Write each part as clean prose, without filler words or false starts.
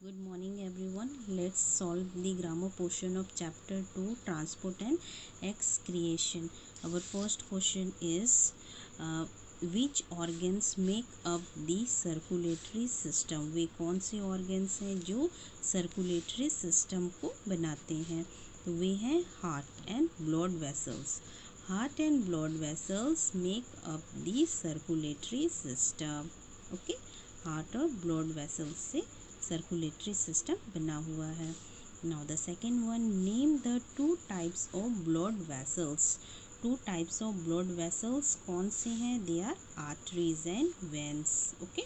Good morning everyone. Let's solve the grammar portion of chapter 2 transport and excretion. Our first question is which organs make up the circulatory system. वे कौन से organs हैं जो circulatory system को बनाते हैं? तो वे हैं heart and blood vessels. Heart and blood vessels make up the circulatory system. Okay, heart और blood vessels से सर्कुलेटरी सिस्टम बना हुआ है. Now the second one, name the two types of blood vessels. Two types of blood vessels कौन से हैं? They are arteries and veins. Okay,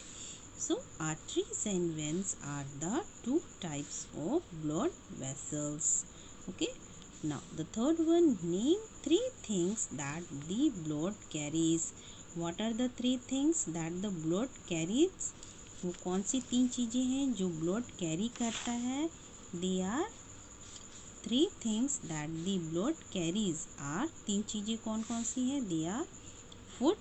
so arteries and veins are the two types of blood vessels. Okay, now the third one, name three things that the blood carries. What are the three things that the blood carries? वो कौन सी तीन चीज़ें हैं जो blood carry करता है? They are three things that the blood carries are. तीन चीज़ें कौन कौन सी हैं? They are food,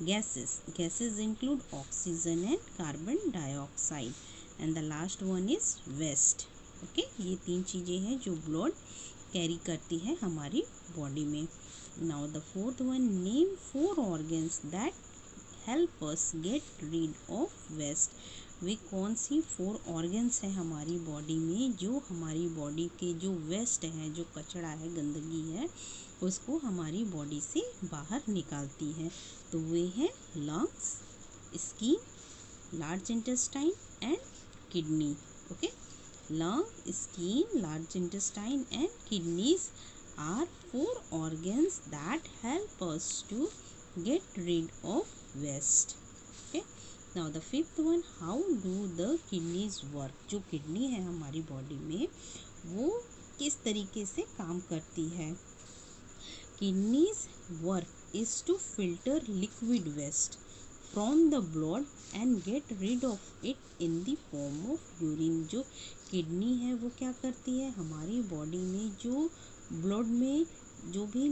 gases include oxygen and carbon dioxide, and the last one is waste. Okay, ये तीन चीज़ें हैं जो ब्लड कैरी करती है हमारी बॉडी में. Now the fourth one, name four organs that help us get rid of waste. वे कौन सी फोर ऑर्गन्स हैं हमारी बॉडी में जो हमारी बॉडी के जो वेस्ट है, जो कचरा है, गंदगी है, उसको हमारी बॉडी से बाहर निकालती है. तो वे हैं lungs, skin, large intestine and kidney. Okay, lung, skin, large intestine and kidneys are four organs that help us to get rid of waste. Okay, now the fifth one, how do the kidneys work. जो kidney है हमारी body में वो किस तरीके से काम करती है? Kidneys work is to filter liquid waste from the blood and get rid of it in the form of urine. जो किडनी है वो क्या करती है? हमारी बॉडी में जो ब्लड में जो भी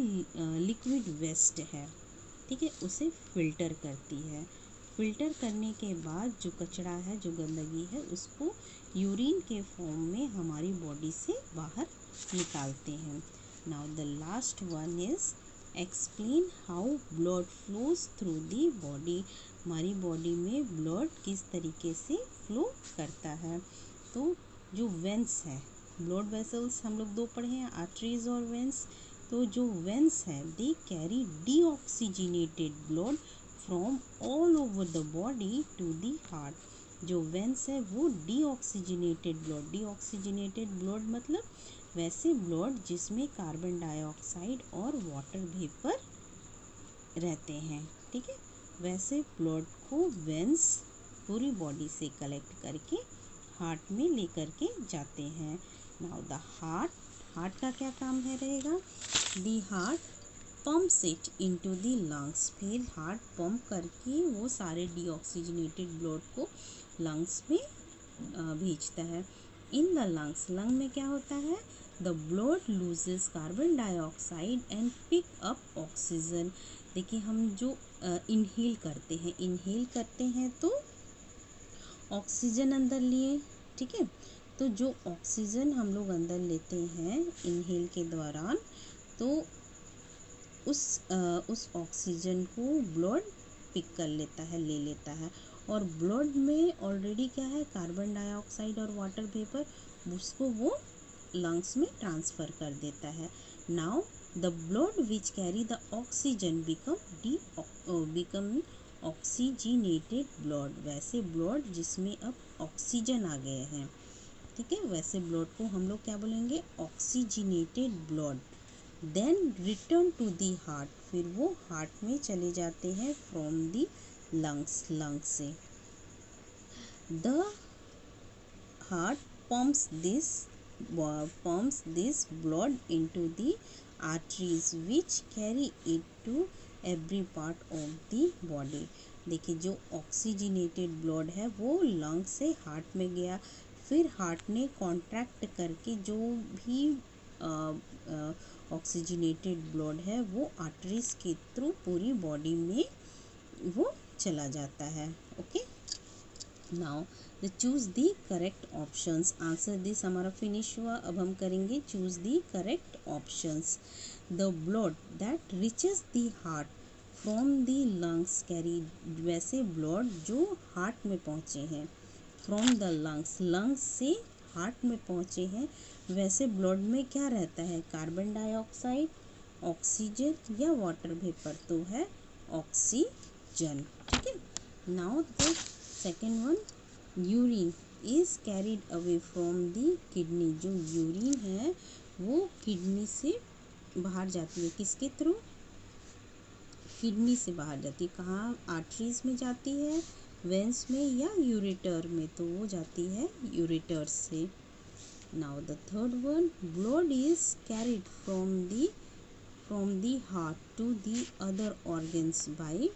लिक्विड वेस्ट है, ठीक है, उसे फिल्टर करती है. फिल्टर करने के बाद जो कचरा है, जो गंदगी है, उसको यूरिन के फॉर्म में हमारी बॉडी से बाहर निकालते हैं. Now the last one is explain how blood flows through the body. हमारी बॉडी में ब्लड किस तरीके से फ्लो करता है? तो जो वेंस है, ब्लड वेसल्स हम लोग दो पढ़े हैं, आर्टरीज और वेंस. तो जो वेंस है they carry deoxygenated blood from all over the body to the heart. जो वेंस है वो डीऑक्सीजनेटेड ब्लड मतलब वैसे ब्लड जिसमें कार्बन डाइऑक्साइड और वाटर वेपर रहते हैं, ठीक है, वैसे ब्लड को वेंस पूरी बॉडी से कलेक्ट करके हार्ट में लेकर के जाते हैं. नाउ द हार्ट का क्या काम है रहेगा? The heart pumps it into the lungs. फिर हार्ट पंप करके वो सारे डीऑक्सीजनेटेड ब्लड को लंग्स में भेजता है. इन द लंग्स, लंग में क्या होता है? The blood loses carbon dioxide and pick up oxygen. देखिए, हम जो इनहेल करते हैं तो ऑक्सीजन अंदर लिए, ठीक है. तो जो ऑक्सीजन हम लोग अंदर लेते हैं इनहेल के दौरान, तो उस ऑक्सीजन को ब्लड पिक कर लेता है, ले लेता है. और ब्लड में ऑलरेडी क्या है? कार्बन डाइऑक्साइड और वाटर वेपर, उसको वो लंग्स में ट्रांसफ़र कर देता है. Now the blood which carry the oxygen become oxygenated blood. वैसे ब्लड जिसमें अब ऑक्सीजन आ गए हैं, ठीक है, वैसे ब्लड को हम लोग क्या बोलेंगे? Oxygenated blood. Then return to the heart. फिर वो हार्ट में चले जाते हैं फ्रॉम दी लंग्स से. The heart pumps this blood into the arteries which carry it to every part of the body. देखिए, जो ऑक्सीजनेटेड ब्लड है वो लंग से हार्ट में गया, फिर हार्ट ने कॉन्ट्रैक्ट करके जो भी ऑक्सीजनेटेड ब्लड है वो आर्टरीज के थ्रू पूरी बॉडी में वो चला जाता है. Okay, now the choose the correct options, answer this हमारा फिनिश हुआ। अब हम करेंगे choose the correct options. The blood that reaches the heart from the lungs carry, वैसे ब्लड जो हार्ट में पहुँचे हैं, फ्रॉम द लंग्स, लंग्स से हार्ट में पहुँचे हैं, वैसे ब्लड में क्या रहता है, कार्बन डाइऑक्साइड, ऑक्सीजन या वाटर वेपर, तो है ऑक्सीजन। ठीक है। Now the second one, urine is carried away from the kidney, जो यूरिन है वो किडनी से बाहर जाती है, किसके थ्रू, किडनी से बाहर जाती है। कहाँ, आर्टरीज में जाती है, वेंस में या यूरेटर में, तो वो जाती है यूरेटर से। Now the third one, blood is carried from the heart to the other organs by,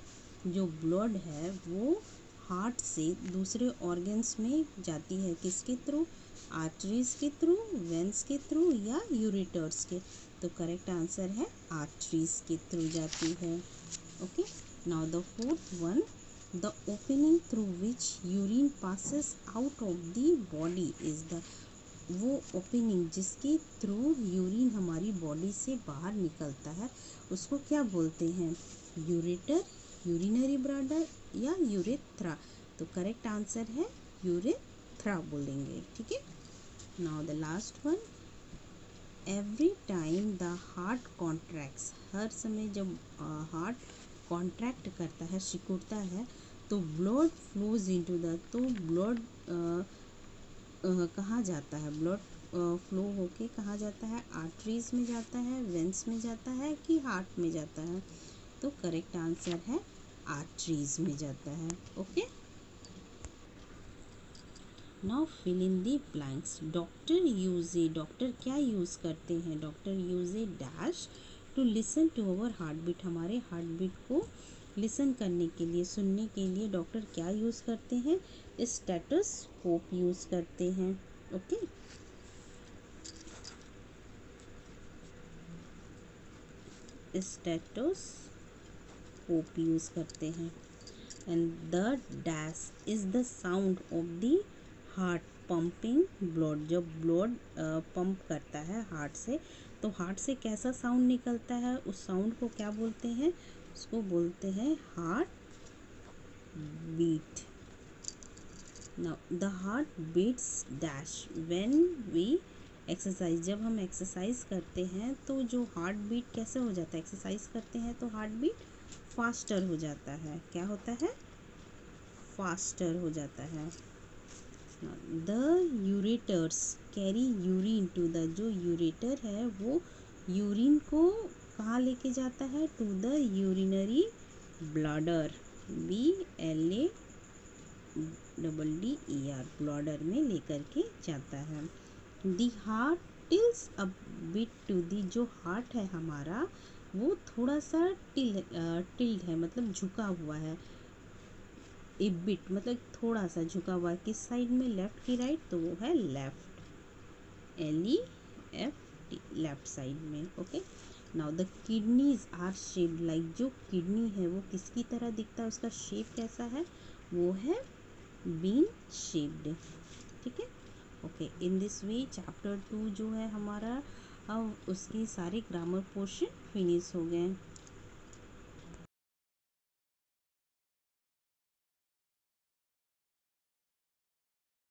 जो ब्लड है वो हार्ट से दूसरे ऑर्गन्स में जाती है, किसके थ्रू, आर्टरीज के थ्रू, वेंस के थ्रू या यूरेटर्स के, तो करेक्ट आंसर है आर्टरीज के थ्रू जाती है। Okay. Now the fourth one, the opening through which urine passes out of the body is the, वो ओपनिंग जिसके थ्रू यूरिन हमारी बॉडी से बाहर निकलता है उसको क्या बोलते हैं, यूरेटर, यूरिनरी ब्लैडर या यूरेथ्रा, तो करेक्ट आंसर है यूरेथ्रा बोलेंगे। ठीक है। Now the last one, every time the heart contracts, हर समय जब हार्ट कॉन्ट्रैक्ट करता है, सिकुड़ता है, तो ब्लड फ्लोज इनटू द, तो ब्लड कहाँ जाता है, ब्लड फ्लो होके कहाँ जाता है, आर्टरीज में जाता है, वेंस में जाता है कि हार्ट में जाता है, तो करेक्ट आंसर है आर्टरीज में जाता है। Okay. Now fill in the blanks, doctor use a, doctor क्या यूज़ करते हैं, doctor use a dash to listen to our heart beat, हमारे हार्ट बीट को लिसन करने के लिए, सुनने के लिए डॉक्टर क्या यूज़ करते हैं, स्टेथोस्कोप यूज़ करते हैं। ओके। स्टेथोस्कोप यूज़ करते हैं। And the dash is the sound of the heart pumping blood, जब ब्लड पंप करता है हार्ट से, तो हार्ट से कैसा साउंड निकलता है, उस साउंड को क्या बोलते हैं, उसको बोलते हैं heart beat. Now the heart beats dash when we exercise, जब हम एक्सरसाइज करते हैं तो जो हार्ट बीट कैसे हो जाता है, एक्सरसाइज करते हैं तो हार्ट बीट फास्टर हो जाता है, क्या होता है, फास्टर हो जाता है। The ureters carry urine to the, जो यूरेटर है वो यूरिन को कहाँ लेके जाता है, to the urinary bladder, BLADDER, bladder में लेकर के जाता है। The heart tilts a bit to the, जो हार्ट है हमारा वो थोड़ा सा टिल्ड है, मतलब झुका हुआ है, ए बिट मतलब थोड़ा सा झुका हुआ है, किस साइड में, लेफ्ट की राइट, तो वो है लेफ्ट, LEFT, लेफ्ट साइड में। Okay. Now the kidneys are shaped like, जो किडनी है वो किसकी तरह दिखता है, उसका शेप कैसा है, वो है बीन शेप्ड। ठीक है। Okay. In this way chapter 2 जो है हमारा, अब उसके सारे ग्रामर पोर्शन फिनिश हो गए।